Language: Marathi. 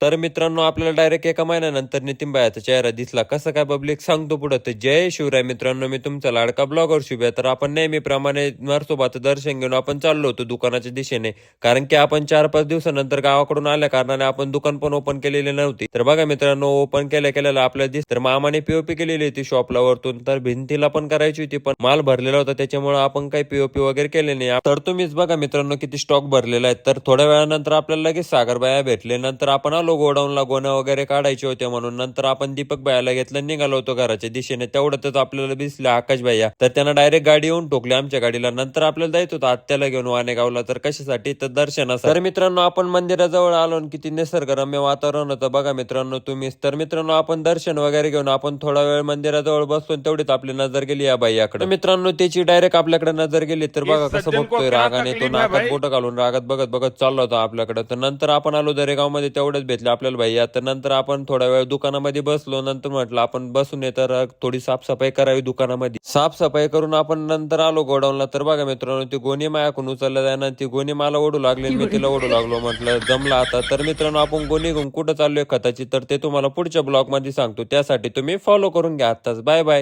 तर मित्रांनो आपल्याला डायरेक्ट एका महिन्यानंतर नितीन भाईचा चेहरा दिसला. कसं काय पब्लिक सांगतो पुढं. तर जय शिवराय मित्रांनो, मी तुमचा लाडका ब्लॉगर शुभ्या. तर आपण नेहमीप्रमाणे नरसोबाचं दर्शन घेऊन आपण चाललो होतो दुकानाच्या दिशेने, कारण की आपण 4-5 दिवसानंतर गावाकडून आल्या कारणाने आपण दुकान पण ओपन केलेली नव्हती. तर बघा मित्रांनो, ओपन केल्याला आपल्याला दिसत, तर मामाने पीओपी केलेली होती शॉपला वरतून, तर भिंतीला पण करायची होती पण माल भरलेला होता त्याच्यामुळे आपण काही पीओपी वगैरे केले नाही. तर तुम्हीच बघा मित्रांनो किती स्टॉक भरलेला आहे. तर थोड्या वेळानंतर आपल्याला लगेच सागरबाया भेटले. नंतर आपण आलो गोडाऊनला, गोण्या वगैरे काढायचे होते म्हणून. नंतर आपण दीपक भाईला घेतलं, निघालो होतो घराच्या दिशेने. तेवढ्यातच आपल्याला दिसले आकाश भैया, तर त्यांना डायरेक्ट गाडी येऊन ठोकली आमच्या गाडीला. नंतर आपल्याला जायचं होतं आत्याला घेऊन वाणेगावला. तर कशासाठी, तर दर्शनासाठी. तर मित्रांनो आपण मंदिराजवळ आलो आणि किती निसर्गरम्य वातावरण होतं बघा मित्रांनो तुम्हीच. तर मित्रांनो आपण दर्शन वगैरे घेऊन आपण थोडा वेळ मंदिराजवळ बसलो, तेवढीच आपली नजर गेली या बाईकडे. मित्रांनो त्याची डायरेक्ट आपल्याकडे नजर गेली. तर बघा कसं बघतोय रागाने तो, नाकात बोट घालून रागात बघत बघत चालला होता आपल्याकडे. तर नंतर आपण आलो दरेगाव मध्ये, तेवढेच भेटले आपल्याला भैया. तर नंतर आपण थोडा वेळ दुकानामध्ये बसलो. नंतर म्हटलं आपण बसून तर थोडी साफसफाई करावी दुकानामध्ये. साफसफाई करून आपण नंतर आलो गोडाऊनला. तर बघा मित्रांनो ती गोणी मायाकडून उचलल्या जाणार, ती गोणी मला ओढू लागली, मी तिला ओढू लागलो. म्हटलं जमला आता. तर मित्रांनो आपण गोणी घेऊन कुठं चाललोय खताची, तर ते तुम्हाला पुढच्या ब्लॉग मध्ये सांगतो. त्यासाठी तुम्ही फॉलो करून घ्या आताच. Bye bye.